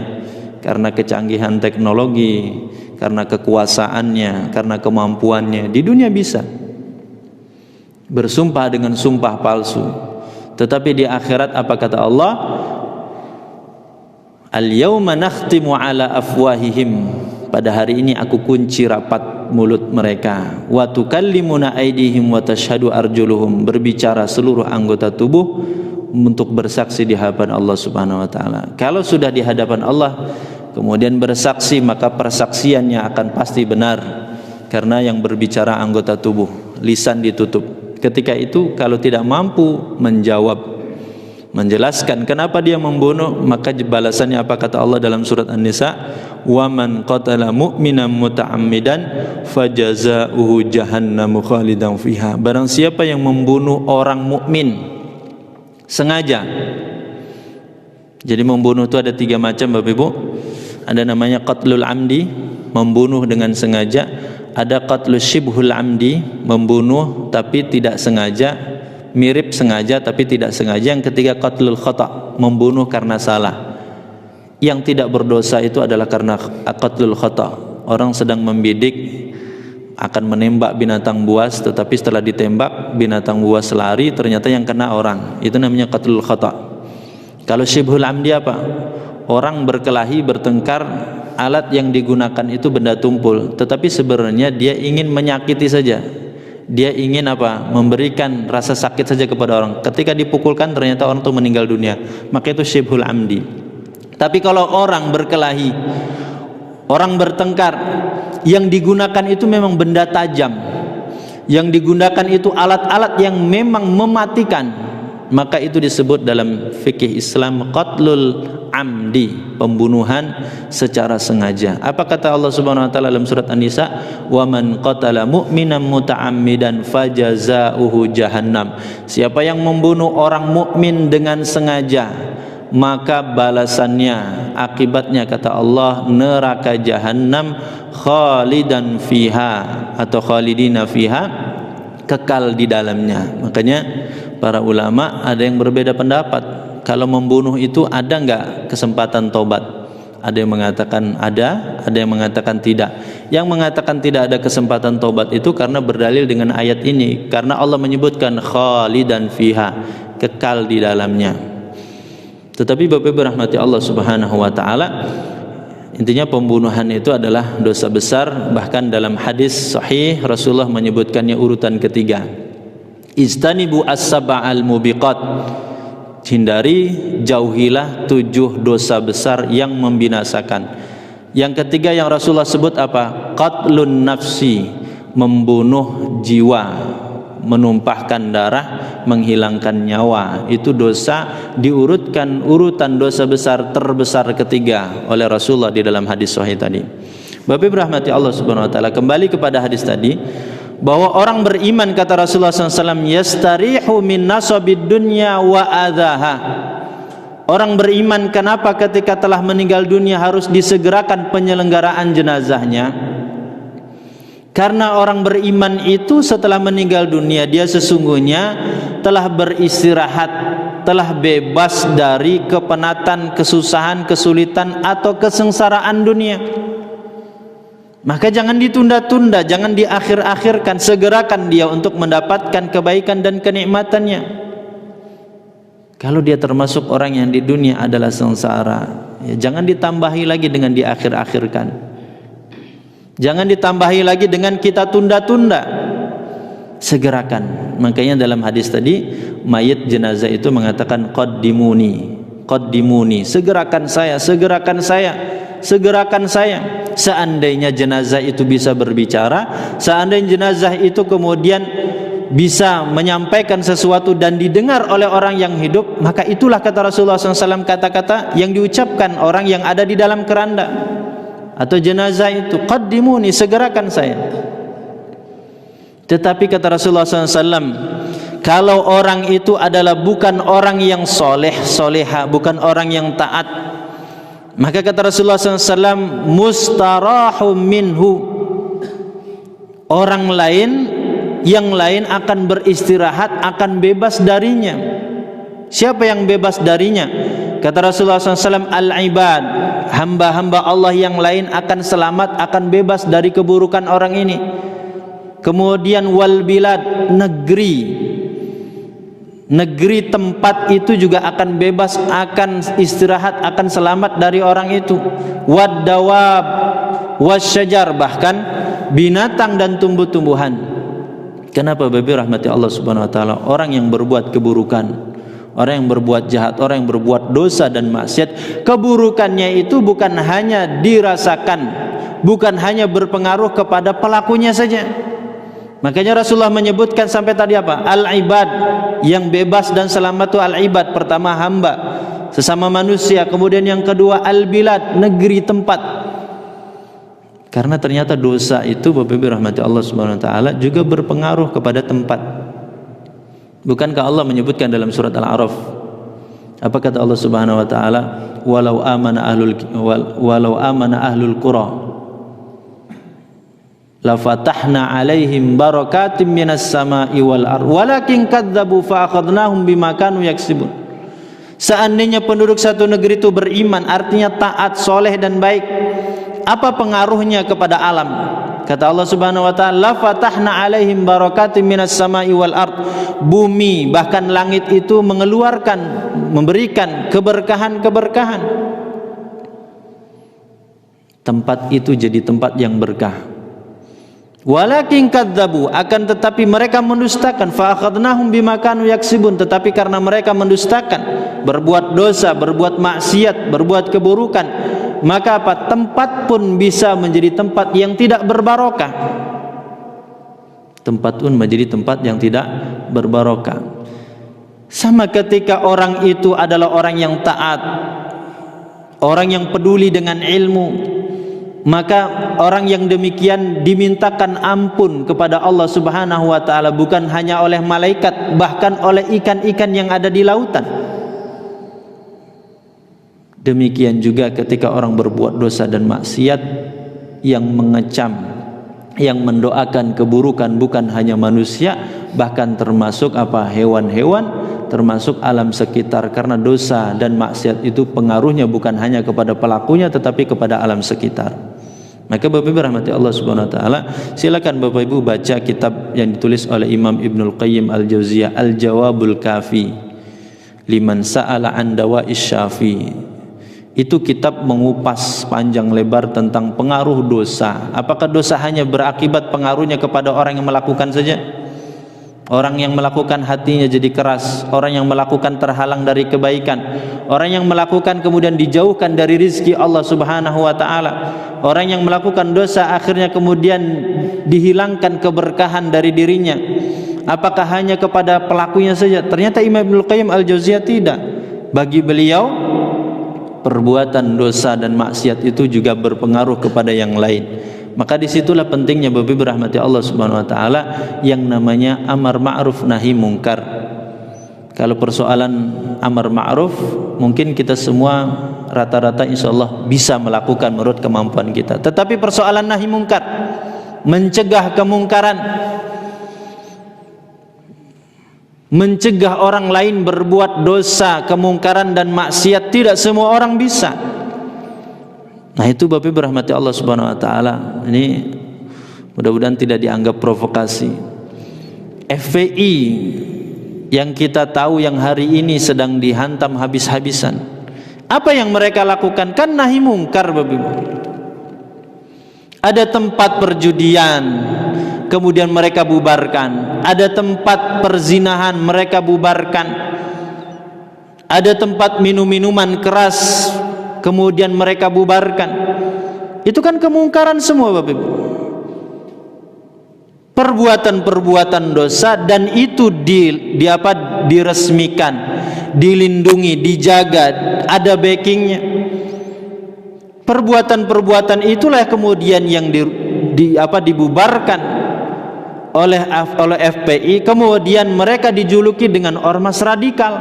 karena kecanggihan teknologi, karena kekuasaannya, karena kemampuannya. Di dunia bisa bersumpah dengan sumpah palsu. Tetapi di akhirat apa kata Allah? Al-yauma nakhtimu ala afwahihim, pada hari ini aku kunci rapat mulut mereka. Wa tukallimuna aydihim wa tashhadu arjuluhum, berbicara seluruh anggota tubuh untuk bersaksi di hadapan Allah Subhanahu wa taala. Kalau sudah di hadapan Allah kemudian bersaksi, maka persaksiannya akan pasti benar karena yang berbicara anggota tubuh, lisan ditutup. Ketika itu kalau tidak mampu menjawab, menjelaskan kenapa dia membunuh, maka balasannya apa kata Allah dalam surat An-Nisa? Wa man qatala mu'minan muta'ammidan fajazaohu jahannamu khalidan fiha. Barang siapa yang membunuh orang mukmin sengaja. Jadi membunuh itu ada 3 macam Bapak Ibu. Ada namanya qatlul amdi, membunuh dengan sengaja. Ada qatlus syibhul amdi, membunuh tapi tidak sengaja, mirip sengaja tapi tidak sengaja. Yang ketiga qatlul khata', membunuh karena salah. Yang tidak berdosa itu adalah karena qatlul khata'. Orang sedang membidik akan menembak binatang buas, tetapi setelah ditembak binatang buas lari, ternyata yang kena orang. Itu namanya qatlul khata'. Kalau syibhul amdi apa? Orang berkelahi, bertengkar, alat yang digunakan itu benda tumpul, tetapi sebenarnya dia ingin menyakiti saja. Dia ingin apa? Memberikan rasa sakit saja kepada orang. Ketika dipukulkan ternyata orang itu meninggal dunia, maka itu syibhul amdi. Tapi kalau orang berkelahi, orang bertengkar, yang digunakan itu memang benda tajam, yang digunakan itu alat-alat yang memang mematikan, maka itu disebut dalam fikih Islam qatlul amdi, pembunuhan secara sengaja. Apa kata Allah Subhanahu wa taala dalam surat An-Nisa? Wa man qatala mu'minan muta'ammidan fajazaohu jahannam. Siapa yang membunuh orang mukmin dengan sengaja, maka balasannya, akibatnya kata Allah, neraka jahanam, khalidan fiha atau khalidina fiha, kekal di dalamnya. Makanya para ulama ada yang berbeda pendapat. Kalau membunuh itu ada enggak kesempatan tobat? Ada yang mengatakan ada yang mengatakan tidak. Yang mengatakan tidak ada kesempatan tobat itu karena berdalil dengan ayat ini, karena Allah menyebutkan khalidan fiha, kekal di dalamnya. Tetapi Bapak Ibu rahmati Allah Subhanahu wa taala, intinya pembunuhan itu adalah dosa besar. Bahkan dalam hadis sahih Rasulullah menyebutkannya urutan ketiga. Ijtanibu as-sab'al mubiqat. Hindari, jauhilah 7 dosa besar yang membinasakan. Yang ketiga yang Rasulullah sebut apa? Qatlun nafsi, membunuh jiwa, menumpahkan darah, menghilangkan nyawa. Itu dosa diurutkan urutan dosa besar terbesar ketiga oleh Rasulullah di dalam hadis sahih tadi. Bapak Ibu rahmati Allah Subhanahu wa taala, kembali kepada hadis tadi, bahwa orang beriman kata Rasulullah SAW, yastarihu min nasabid dunya wa adzaha. Orang beriman kenapa ketika telah meninggal dunia harus disegerakan penyelenggaraan jenazahnya? Karena orang beriman itu setelah meninggal dunia, dia sesungguhnya telah beristirahat, telah bebas dari kepenatan, kesusahan, kesulitan atau kesengsaraan dunia. Maka jangan ditunda-tunda, jangan diakhir-akhirkan, segerakan dia untuk mendapatkan kebaikan dan kenikmatannya. Kalau dia termasuk orang yang di dunia adalah sengsara, ya jangan ditambahi lagi dengan diakhir-akhirkan. Jangan ditambahi lagi dengan kita tunda-tunda. Segerakan. Makanya dalam hadis tadi, mayit jenazah itu mengatakan qaddimuni, qaddimuni, segerakan saya, segerakan saya, segerakan saya. Seandainya jenazah itu bisa berbicara, seandainya jenazah itu kemudian bisa menyampaikan sesuatu dan didengar oleh orang yang hidup, maka itulah kata Rasulullah SAW kata-kata yang diucapkan orang yang ada di dalam keranda atau jenazah itu, qaddimuni, segerakan saya. Tetapi kata Rasulullah SAW, kalau orang itu adalah bukan orang yang soleh, soleha, bukan orang yang taat, maka kata Rasulullah SAW, mustarahum minhu, orang lain, yang lain akan beristirahat, akan bebas darinya. Siapa yang bebas darinya? Kata Rasulullah SAW, al-ibad, hamba-hamba Allah yang lain akan selamat, akan bebas dari keburukan orang ini. Kemudian wal bilad, negeri tempat itu juga akan bebas, akan istirahat, akan selamat dari orang itu. Wad dawab wasyajar, bahkan binatang dan tumbuh-tumbuhan. Kenapa Bapak rahmati Allah Subhanahu wa taala? Orang yang berbuat keburukan, orang yang berbuat jahat, orang yang berbuat dosa dan maksiat, keburukannya itu bukan hanya dirasakan, bukan hanya berpengaruh kepada pelakunya saja. Makanya Rasulullah menyebutkan sampai tadi apa? Al-ibad, yang bebas dan selamat itu al-ibad. Pertama hamba, sesama manusia. Kemudian yang kedua al-bilad, negeri tempat. Karena ternyata dosa itu Bapak Ibu rahmati Allah Subhanahu wa taala juga berpengaruh kepada tempat. Bukankah Allah menyebutkan dalam surat Al-A'raf? Apa kata Allah Subhanahu wa taala? Walau amana ahlul qura la fatahna alaihim barakatim minas sama'i wal ardh walakin kadzdzabu fa akhadnahum bima kanu yaksibun. Seandainya penduduk satu negeri itu beriman, artinya taat, soleh dan baik, apa pengaruhnya kepada alam? Kata Allah Subhanahu wa taala, "Fatahna 'alaihim barakatim minas sama'i wal ard." Bumi bahkan langit itu mengeluarkan, memberikan keberkahan-keberkahan. Tempat itu jadi tempat yang berkah. Walakin kadzabu, akan tetapi mereka mendustakan, fa akhadnahum bima kanu yaksibun, tetapi karena mereka mendustakan, berbuat dosa, berbuat maksiat, berbuat keburukan, maka apa? Tempat pun bisa menjadi tempat yang tidak berbarokah. Tempat pun menjadi tempat yang tidak berbarokah. Sama ketika orang itu adalah orang yang taat, orang yang peduli dengan ilmu, maka orang yang demikian dimintakan ampun kepada Allah Subhanahu wa taala, bukan hanya oleh malaikat, bahkan oleh ikan-ikan yang ada di lautan. Demikian juga ketika orang berbuat dosa dan maksiat, yang mengecam, yang mendoakan keburukan bukan hanya manusia, bahkan termasuk apa? Hewan-hewan, termasuk alam sekitar, karena dosa dan maksiat itu pengaruhnya bukan hanya kepada pelakunya tetapi kepada alam sekitar. Maka Bapak Ibu rahmati Allah Subhanahu wa taala, silakan Bapak Ibu baca kitab yang ditulis oleh Imam Ibnul Qayyim Al-Jauziyah, Al-Jawabul Kafi liman sa'ala an dawa'is syafi. Itu kitab mengupas panjang lebar tentang pengaruh dosa. Apakah dosa hanya berakibat pengaruhnya kepada orang yang melakukan saja? Orang yang melakukan hatinya jadi keras, orang yang melakukan terhalang dari kebaikan, orang yang melakukan kemudian dijauhkan dari rizki Allah Subhanahu wa taala, orang yang melakukan dosa akhirnya kemudian dihilangkan keberkahan dari dirinya. Apakah hanya kepada pelakunya saja? Ternyata Imam Ibnul Qayyim Al-Jauziyah tidak. Bagi beliau, perbuatan dosa dan maksiat itu juga berpengaruh kepada yang lain. Maka disitulah pentingnya Bapak Ibu rahmati Allah Subhanahu wa taala yang namanya amar ma'ruf nahi mungkar. Kalau persoalan amar ma'ruf, mungkin kita semua rata-rata insyaallah bisa melakukan menurut kemampuan kita. Tetapi persoalan nahi mungkar, mencegah kemungkaran, mencegah orang lain berbuat dosa, kemungkaran dan maksiat, tidak semua orang bisa. Nah itu Bapak Ibu rahmati Allah Subhanahu wa taala. Ini mudah-mudahan tidak dianggap provokasi. FPI yang kita tahu yang hari ini sedang dihantam habis-habisan, apa yang mereka lakukan? Kan nahi mungkar Bapak Ibu. Ada tempat perjudian, kemudian mereka bubarkan. Ada tempat perzinahan, mereka bubarkan. Ada tempat minum-minuman keras, kemudian mereka bubarkan. Itu kan kemungkaran semua Bapak Ibu. Perbuatan-perbuatan dosa, dan itu diresmikan, dilindungi, dijaga, ada backingnya. Perbuatan-perbuatan itulah kemudian yang dibubarkan oleh FPI, kemudian mereka dijuluki dengan ormas radikal.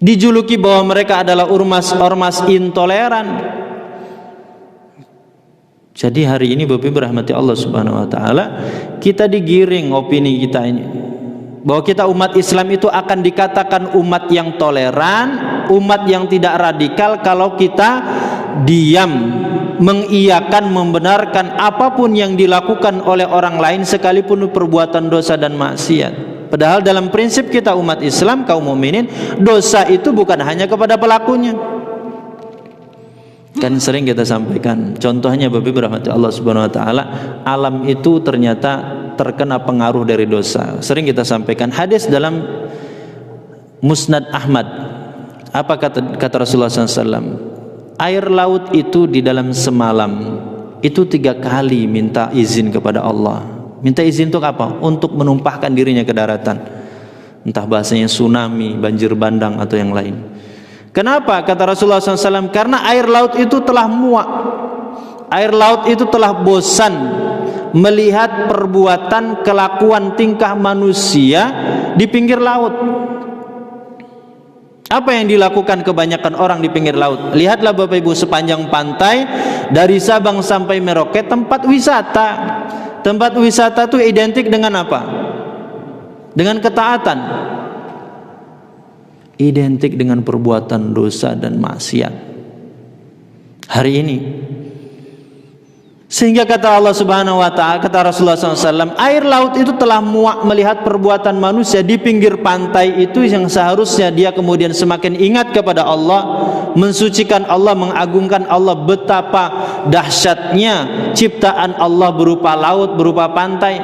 Dijuluki bahwa mereka adalah ormas intoleran. Jadi hari ini Bapak Ibu rahmati Allah Subhanahu wa taala, kita digiring opini kita ini bahwa kita umat Islam itu akan dikatakan umat yang toleran, umat yang tidak radikal kalau kita diam, mengiyakan, membenarkan apapun yang dilakukan oleh orang lain sekalipun perbuatan dosa dan maksiat. Padahal dalam prinsip kita umat Islam, kaum mukminin, dosa itu bukan hanya kepada pelakunya. Kan sering kita sampaikan, contohnya Bapak Ibu rahmati Allah Subhanahu wa taala, alam itu ternyata terkena pengaruh dari dosa. Sering kita sampaikan hadis dalam Musnad Ahmad. Apa kata Rasulullah SAW? Air laut itu di dalam semalam itu 3 kali minta izin kepada Allah. Minta izin untuk apa? Untuk menumpahkan dirinya ke daratan. Entah bahasanya tsunami, banjir bandang atau yang lain. Kenapa? Kata Rasulullah SAW, karena air laut itu telah muak. Air laut itu telah bosan melihat perbuatan, kelakuan, tingkah manusia di pinggir laut. Apa yang dilakukan kebanyakan orang di pinggir laut? Lihatlah Bapak Ibu, sepanjang pantai dari Sabang sampai Merauke tempat wisata. Tempat wisata itu identik dengan apa? Dengan ketaatan. Identik dengan perbuatan dosa dan maksiat. hari ini. Sehingga kata Allah Subhanahu wa ta'ala, kata Rasulullah SAW, air laut itu telah muak melihat perbuatan manusia di pinggir pantai itu, yang seharusnya dia kemudian semakin ingat kepada Allah, mensucikan Allah, mengagungkan Allah, betapa dahsyatnya ciptaan Allah berupa laut, berupa pantai.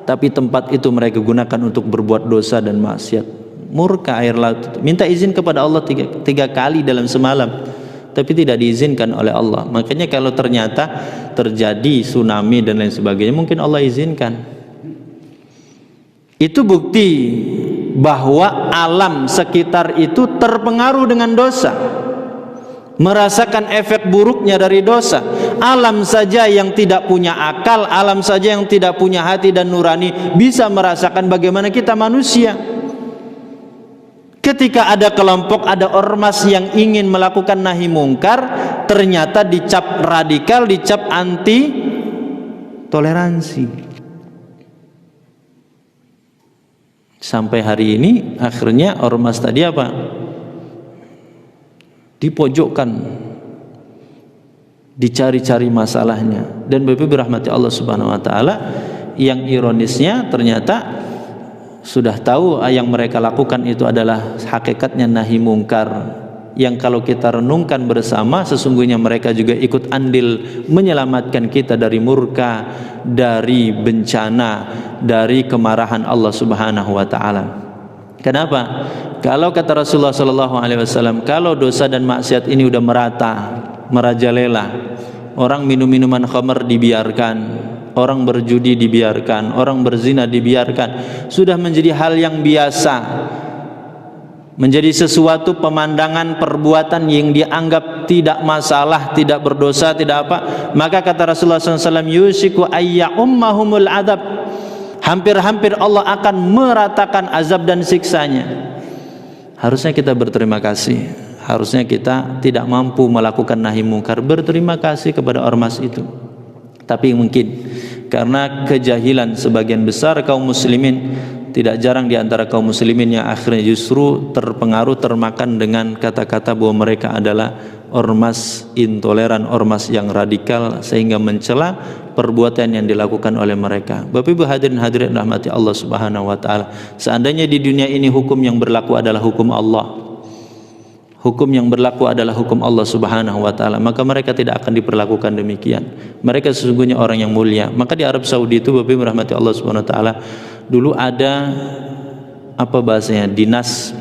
Tapi tempat itu mereka gunakan untuk berbuat dosa dan maksiat. Murka air laut itu, minta izin kepada Allah tiga kali dalam semalam, tapi tidak diizinkan oleh Allah. Makanya kalau ternyata terjadi tsunami dan lain sebagainya, mungkin Allah izinkan. Itu bukti bahwa alam sekitar itu terpengaruh dengan dosa, merasakan efek buruknya dari dosa. Alam saja yang tidak punya akal, alam saja yang tidak punya hati dan nurani bisa merasakan bagaimana kita manusia. Ketika ada kelompok, ada ormas yang ingin melakukan nahi mungkar, ternyata dicap radikal, dicap anti toleransi. Sampai hari ini akhirnya ormas tadi apa? Dipojokkan, dicari-cari masalahnya. Dan Bapak berahmati Allah Subhanahu wa taala, yang ironisnya ternyata sudah tahu yang mereka lakukan itu adalah hakikatnya nahi mungkar, yang kalau kita renungkan bersama, sesungguhnya mereka juga ikut andil menyelamatkan kita dari murka, dari bencana, dari kemarahan Allah Subhanahu wa taala. Kenapa? Kalau kata Rasulullah sallallahu alaihi wasallam, kalau dosa dan maksiat ini udah merata, merajalela, orang minum minuman khamr dibiarkan, orang berjudi dibiarkan, orang berzina dibiarkan, sudah menjadi hal yang biasa, menjadi sesuatu pemandangan perbuatan yang dianggap tidak masalah, tidak berdosa, tidak apa, maka kata Rasulullah SAW, yusiku ayya ummahumul adab, hampir-hampir Allah akan meratakan azab dan siksanya. Harusnya kita berterima kasih, harusnya kita tidak mampu melakukan nahi mungkar, berterima kasih kepada ormas itu. Tapi mungkin karena kejahilan sebagian besar kaum muslimin, tidak jarang di antara kaum muslimin yang akhirnya justru terpengaruh, termakan dengan kata-kata bahwa mereka adalah ormas intoleran, ormas yang radikal, sehingga mencela perbuatan yang dilakukan oleh mereka. Bapak Ibu hadirin hadirat rahmati Allah Subhanahu wa taala, seandainya di dunia ini hukum yang berlaku adalah hukum Allah, hukum yang berlaku adalah hukum Allah Subhanahu wa taala, maka mereka tidak akan diperlakukan demikian. Mereka sesungguhnya orang yang mulia. Maka di Arab Saudi itu, Bapak Ibu rahmati Allah Subhanahu wa taala, dulu ada apa bahasanya, dinas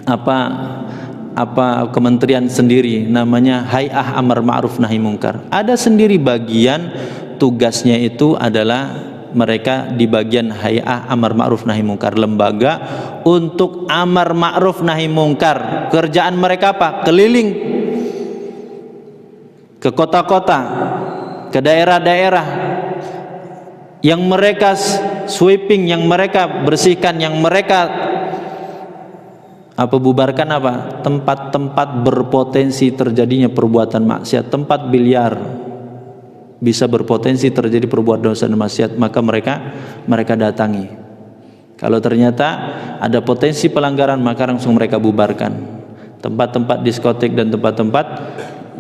apa kementerian sendiri, namanya Hay'ah Amar Ma'ruf Nahi Mungkar. Ada sendiri bagian tugasnya itu adalah mereka di bagian Hay'ah Amar Ma'ruf Nahi Mungkar, lembaga untuk amar ma'ruf nahi mungkar. Kerjaan mereka apa? Keliling ke kota-kota, ke daerah-daerah, yang mereka sweeping, yang mereka bersihkan, yang mereka bubarkan apa? Tempat-tempat berpotensi terjadinya perbuatan maksiat, tempat biliar bisa berpotensi terjadi perbuatan dosa dan maksiat, maka mereka datangi. Kalau ternyata ada potensi pelanggaran, maka langsung mereka bubarkan. Tempat-tempat diskotik dan tempat-tempat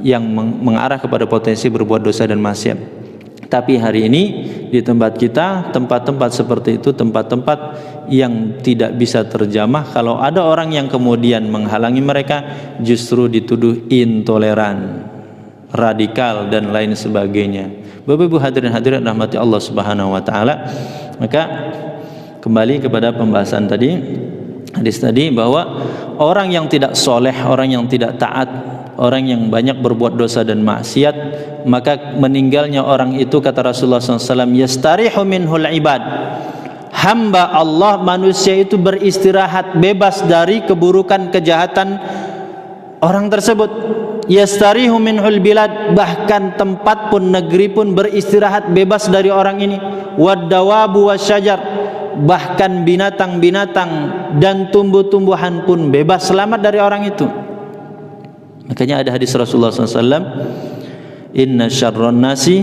yang mengarah kepada potensi berbuat dosa dan maksiat. Tapi hari ini di tempat kita, tempat-tempat seperti itu, tempat-tempat yang tidak bisa terjamah. Kalau ada orang yang kemudian menghalangi mereka, justru dituduh intoleran, radikal dan lain sebagainya. Bapak Ibu hadirin hadirat rahmati Allah Subhanahu wa taala. Maka kembali kepada pembahasan tadi, hadis tadi, bahwa orang yang tidak soleh, orang yang tidak taat, orang yang banyak berbuat dosa dan maksiat, maka meninggalnya orang itu, kata Rasulullah SAW, yastarihu minhul ibad, hamba Allah, manusia itu beristirahat, bebas dari keburukan, kejahatan orang tersebut. Yastarihu minhul bilad, bahkan tempat pun, negeri pun beristirahat, bebas dari orang ini. Waddawabu wasyajar, bahkan binatang-binatang dan tumbuh-tumbuhan pun bebas, selamat dari orang itu. Makanya ada hadis Rasulullah SAW, inna syarron nasi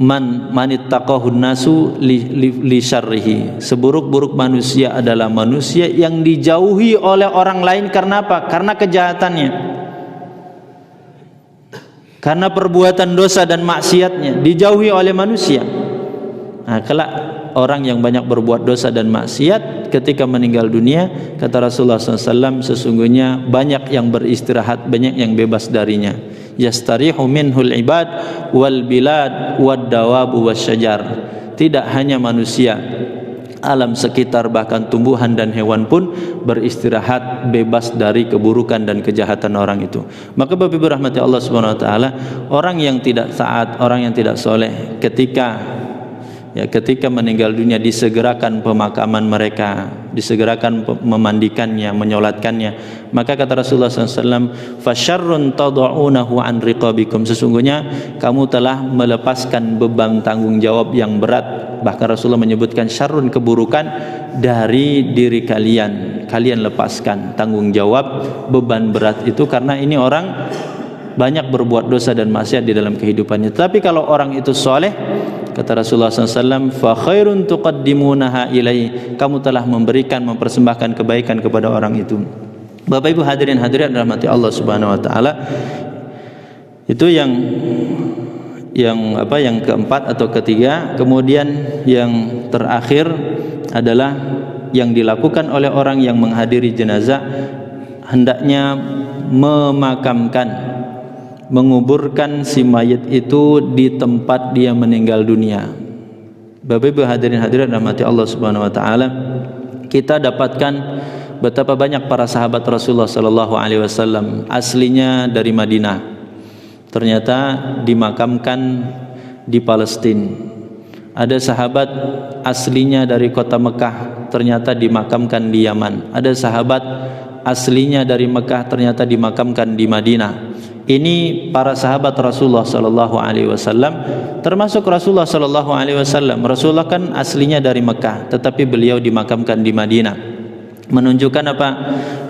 manittaqahun nasu li syarrihi, seburuk-buruk manusia adalah manusia yang dijauhi oleh orang lain. Karena apa? Karena kejahatannya. karena perbuatan dosa dan maksiatnya, dijauhi oleh manusia. Nah, kelak orang yang banyak berbuat dosa dan maksiat ketika meninggal dunia, kata Rasulullah SAW, sesungguhnya banyak yang beristirahat, banyak yang bebas darinya. Yastarihu minhul ibad wal bilad wad dawabu wasyajar. Tidak hanya manusia, alam sekitar bahkan tumbuhan dan hewan pun beristirahat bebas dari keburukan dan kejahatan orang itu. Maka Bapak Ibu rahmati Allah Subhanahu wa taala, orang yang tidak taat, orang yang tidak soleh, ketika meninggal dunia disegerakan pemakaman mereka, disegerakan memandikannya, menyolatkannya. Maka kata Rasulullah SAW, fasyarrun tad'unahu an riqabikum, sesungguhnya kamu telah melepaskan beban tanggung jawab yang berat. Bahkan Rasulullah menyebutkan syarrun, keburukan dari diri kalian. Kalian lepaskan tanggung jawab beban berat itu, karena ini orang banyak berbuat dosa dan maksiat di dalam kehidupannya. Tapi kalau orang itu soleh, kata Rasulullah SAW, fa khairun tuqaddimunaha ilai, kamu telah memberikan, mempersembahkan kebaikan kepada orang itu. Bapak Ibu hadirin hadirat rahmati Allah Subhanahu wa taala, itu yang keempat atau ketiga. Kemudian yang terakhir adalah yang dilakukan oleh orang yang menghadiri jenazah, hendaknya menguburkan si mayit itu di tempat dia meninggal dunia. Bapak Ibu hadirin hadirat rahmati Allah Subhanahu wa taala, kita dapatkan betapa banyak para sahabat Rasulullah sallallahu alaihi wasallam aslinya dari Madinah, ternyata dimakamkan di Palestina. Ada sahabat aslinya dari kota Mekah, ternyata dimakamkan di Yaman. Ada sahabat aslinya dari Mekah, ternyata dimakamkan di Madinah. Ini para sahabat Rasulullah sallallahu alaihi wasallam, termasuk Rasulullah sallallahu alaihi wasallam. Rasulullah kan aslinya dari Mekah, tetapi beliau dimakamkan di Madinah. Menunjukkan apa?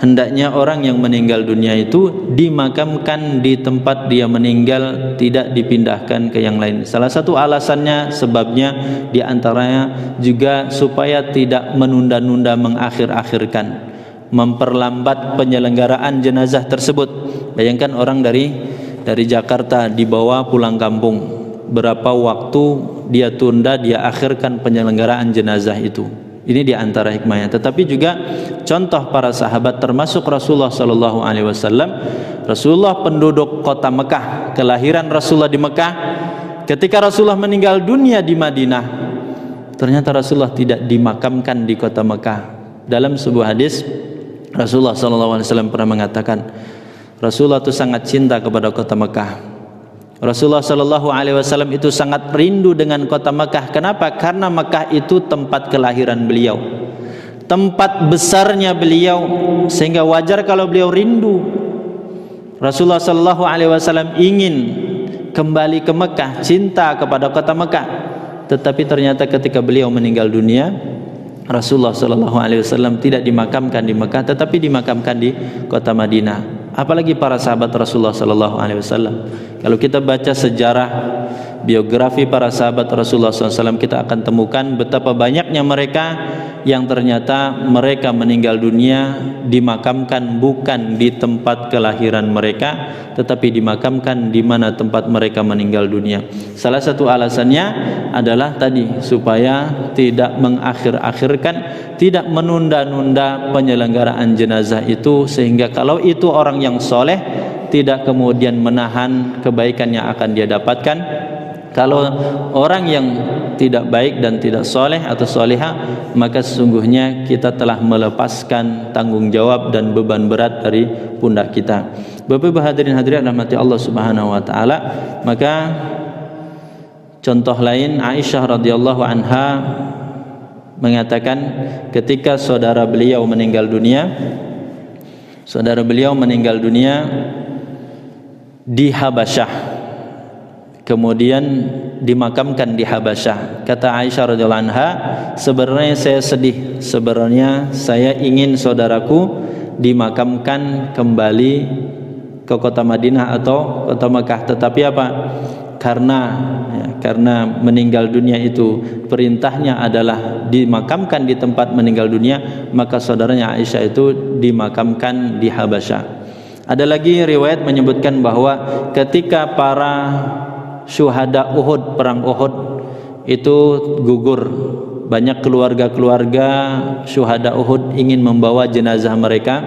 Hendaknya orang yang meninggal dunia itu dimakamkan di tempat dia meninggal, tidak dipindahkan ke yang lain. Salah satu alasannya, sebabnya diantaranya juga supaya tidak menunda-nunda, mengakhir-akhirkan, memperlambat penyelenggaraan jenazah tersebut. Bayangkan orang dari Jakarta dibawa pulang kampung, berapa waktu dia tunda, dia akhirkan penyelenggaraan jenazah itu. Ini diantara hikmahnya. Tetapi juga contoh para sahabat, termasuk Rasulullah sallallahu alaihi wasallam. Rasulullah penduduk kota Mekah, kelahiran Rasulullah di Mekah. Ketika Rasulullah meninggal dunia di Madinah, ternyata Rasulullah tidak dimakamkan di kota Mekah. Dalam sebuah hadis, Rasulullah sallallahu alaihi wasallam pernah mengatakan, Rasulullah itu sangat cinta kepada kota Mekah. Rasulullah sallallahu alaihi wasallam itu sangat rindu dengan kota Mekah. Kenapa? Karena Mekah itu tempat kelahiran beliau, tempat besarnya beliau, sehingga wajar kalau beliau rindu. Rasulullah sallallahu alaihi wasallam ingin kembali ke Mekah, cinta kepada kota Mekah. Tetapi ternyata ketika beliau meninggal dunia, Rasulullah sallallahu alaihi wasallam tidak dimakamkan di Mekah, tetapi dimakamkan di kota Madinah. Apalagi para sahabat Rasulullah sallallahu alaihi wasallam. Kalau kita baca sejarah biografi para sahabat Rasulullah SAW, kita akan temukan betapa banyaknya mereka yang ternyata mereka meninggal dunia dimakamkan bukan di tempat kelahiran mereka, tetapi dimakamkan di mana tempat mereka meninggal dunia. Salah satu alasannya adalah tadi, supaya tidak mengakhir-akhirkan, tidak menunda-nunda penyelenggaraan jenazah itu, sehingga kalau itu orang yang soleh, tidak kemudian menahan kebaikan yang akan dia dapatkan. Kalau orang yang tidak baik dan tidak soleh atau soleha, maka sesungguhnya kita telah melepaskan tanggung jawab dan beban berat dari pundak kita. Bapak Ibu hadirin hadirat rahmati Allah Subhanahu wa taala, maka contoh lain, Aisyah radhiyallahu anha mengatakan ketika saudara beliau meninggal dunia di Habasyah, kemudian dimakamkan di Habasyah. Kata Aisyah radhiyallahu anha, sebenarnya saya sedih, sebenarnya saya ingin saudaraku dimakamkan kembali ke kota Madinah atau kota Mekah, tetapi apa? Karena meninggal dunia itu perintahnya adalah dimakamkan di tempat meninggal dunia, maka saudaranya Aisyah itu dimakamkan di Habasyah. Ada lagi riwayat menyebutkan bahwa ketika para syuhada Uhud, perang Uhud itu gugur, banyak keluarga-keluarga syuhada Uhud ingin membawa jenazah mereka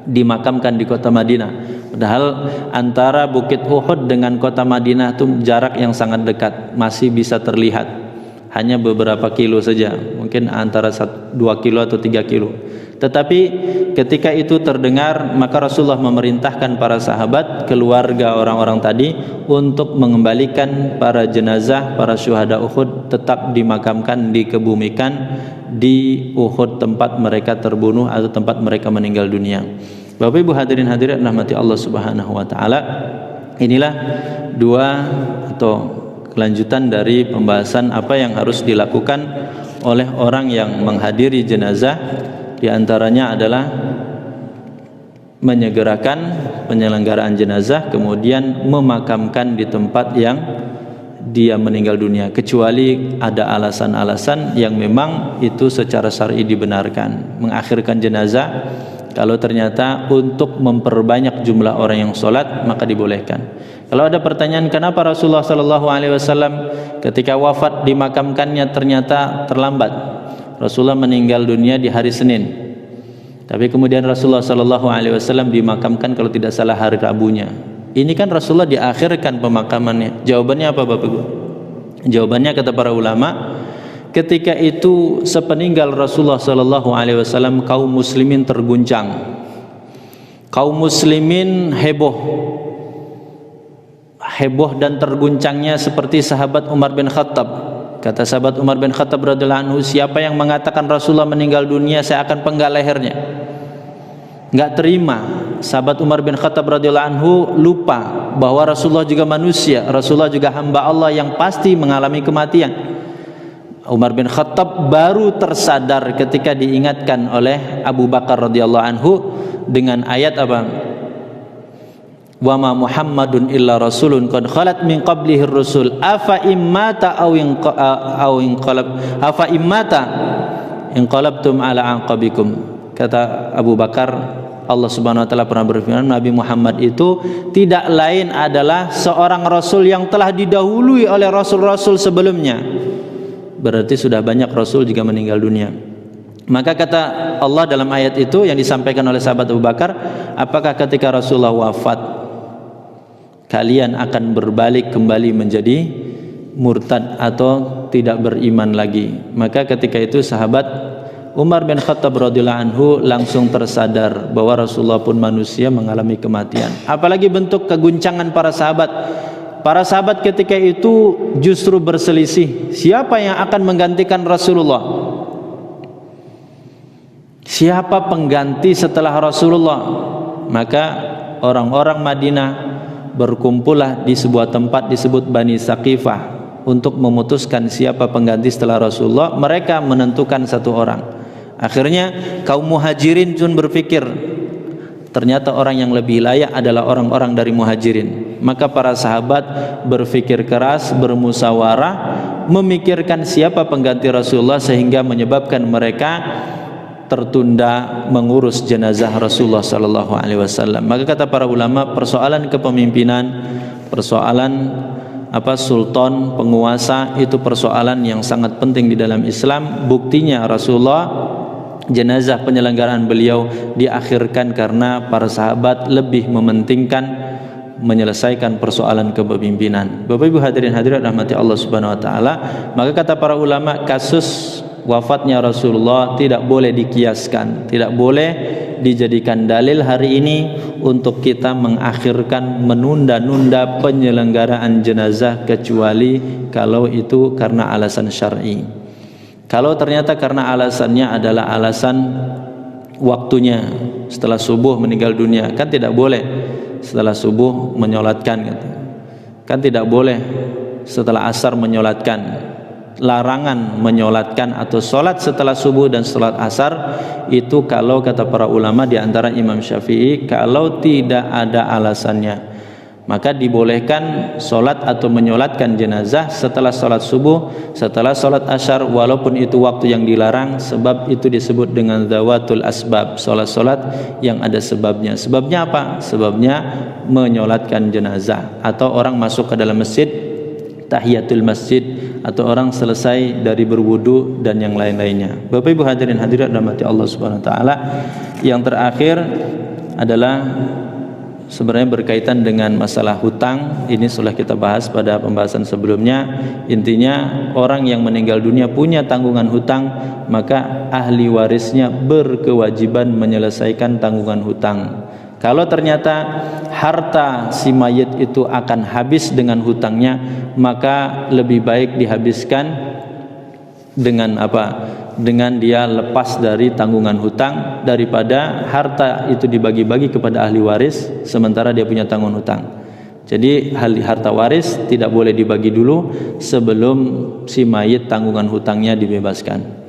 dimakamkan di kota Madinah. Padahal antara Bukit Uhud dengan kota Madinah itu jarak yang sangat dekat, masih bisa terlihat, hanya beberapa kilo saja, mungkin antara 2 kilo atau 3 kilo. Tetapi ketika itu terdengar, maka Rasulullah memerintahkan para sahabat, keluarga orang-orang tadi, untuk mengembalikan para jenazah, para syuhada Uhud tetap dimakamkan, dikebumikan di Uhud, tempat mereka terbunuh atau tempat mereka meninggal dunia. Bapak Ibu hadirin hadirat rahmati Allah Subhanahu wa taala. Inilah dua atau kelanjutan dari pembahasan apa yang harus dilakukan oleh orang yang menghadiri jenazah. Di antaranya adalah menyegerakan penyelenggaraan jenazah, kemudian memakamkan di tempat yang dia meninggal dunia, kecuali ada alasan-alasan yang memang itu secara syar'i dibenarkan. Mengakhirkan jenazah kalau ternyata untuk memperbanyak jumlah orang yang sholat, maka dibolehkan. Kalau ada pertanyaan kenapa Rasulullah SAW ketika wafat dimakamkannya ternyata terlambat, Rasulullah meninggal dunia di hari Senin, tapi kemudian Rasulullah SAW dimakamkan kalau tidak salah hari Rabunya. Ini kan Rasulullah diakhirkan pemakamannya. Jawabannya apa Bapak Ibu? Jawabannya kata para ulama, ketika itu sepeninggal Rasulullah SAW, kaum muslimin terguncang, kaum muslimin heboh dan terguncangnya seperti sahabat Umar bin Khattab. Kata sahabat Umar bin Khattab radhiyallahu anhu, siapa yang mengatakan Rasulullah meninggal dunia, saya akan penggal lehernya. Enggak terima. Sahabat Umar bin Khattab radhiyallahu anhu lupa bahwa Rasulullah juga manusia, Rasulullah juga hamba Allah yang pasti mengalami kematian. Umar bin Khattab baru tersadar ketika diingatkan oleh Abu Bakar radhiyallahu anhu dengan ayat apa? Wa ma Muhammadun illa rasulun qad khalat min qablihi ar-rusul afa immata aw inqalabtum ala aqabikum. Kata Abu Bakar, Allah Subhanahu wa taala pernah berfirman, Nabi Muhammad itu tidak lain adalah seorang rasul yang telah didahului oleh rasul-rasul sebelumnya. Berarti sudah banyak rasul juga meninggal dunia. Maka kata Allah dalam ayat itu yang disampaikan oleh sahabat Abu Bakar, apakah ketika Rasulullah wafat kalian akan berbalik kembali menjadi murtad atau tidak beriman lagi? Maka ketika itu sahabat Umar bin Khattab radhiyallahu anhu langsung tersadar bahwa Rasulullah pun manusia mengalami kematian. Apalagi bentuk keguncangan para sahabat. Para sahabat ketika itu justru berselisih, siapa yang akan menggantikan Rasulullah? Siapa pengganti setelah Rasulullah? Maka orang-orang Madinah berkumpullah di sebuah tempat disebut Bani Saqifah untuk memutuskan siapa pengganti setelah Rasulullah. Mereka menentukan satu orang. Akhirnya kaum muhajirin pun berpikir, ternyata orang yang lebih layak adalah orang-orang dari muhajirin. Maka para sahabat berpikir keras, bermusyawarah, memikirkan siapa pengganti Rasulullah, sehingga menyebabkan mereka tertunda mengurus jenazah Rasulullah sallallahu alaihi wasallam. Maka kata para ulama, persoalan kepemimpinan, persoalan sultan, penguasa, itu persoalan yang sangat penting di dalam Islam. Buktinya Rasulullah, jenazah penyelenggaraan beliau diakhirkan karena para sahabat lebih mementingkan menyelesaikan persoalan kepemimpinan. Bapak Ibu hadirin hadirat rahmati Allah Subhanahu wa taala. Maka kata para ulama, kasus wafatnya Rasulullah tidak boleh dikiaskan, tidak boleh dijadikan dalil hari ini untuk kita mengakhirkan, menunda-nunda penyelenggaraan jenazah, kecuali kalau itu karena alasan syar'i. Kalau ternyata karena alasannya adalah alasan waktunya, setelah subuh meninggal dunia, kan tidak boleh setelah subuh menyolatkan gitu. Kan tidak boleh setelah asar menyolatkan. Larangan menyolatkan atau solat setelah subuh dan solat asar itu kalau kata para ulama, di antara Imam Syafi'i, kalau tidak ada alasannya. maka dibolehkan solat atau menyolatkan jenazah setelah solat subuh, setelah solat asyar, walaupun itu waktu yang dilarang, sebab itu disebut dengan zawatul asbab, solat-solat yang ada sebabnya. Sebabnya apa? Sebabnya menyolatkan jenazah, atau orang masuk ke dalam masjid, tahiyatul masjid, atau orang selesai dari berwudu dan yang lain-lainnya. Bapak Ibu hadirin hadirat rahmati Allah Subhanahu wa taala, yang terakhir adalah sebenarnya berkaitan dengan masalah hutang. Ini sudah kita bahas pada pembahasan sebelumnya. Intinya orang yang meninggal dunia punya tanggungan hutang, maka ahli warisnya berkewajiban menyelesaikan tanggungan hutang. Kalau ternyata harta si mayit itu akan habis dengan hutangnya, maka lebih baik dihabiskan dengan apa? Dengan dia lepas dari tanggungan hutang, daripada harta itu dibagi-bagi kepada ahli waris sementara dia punya tanggungan hutang. Jadi harta waris tidak boleh dibagi dulu sebelum si mayit tanggungan hutangnya dibebaskan.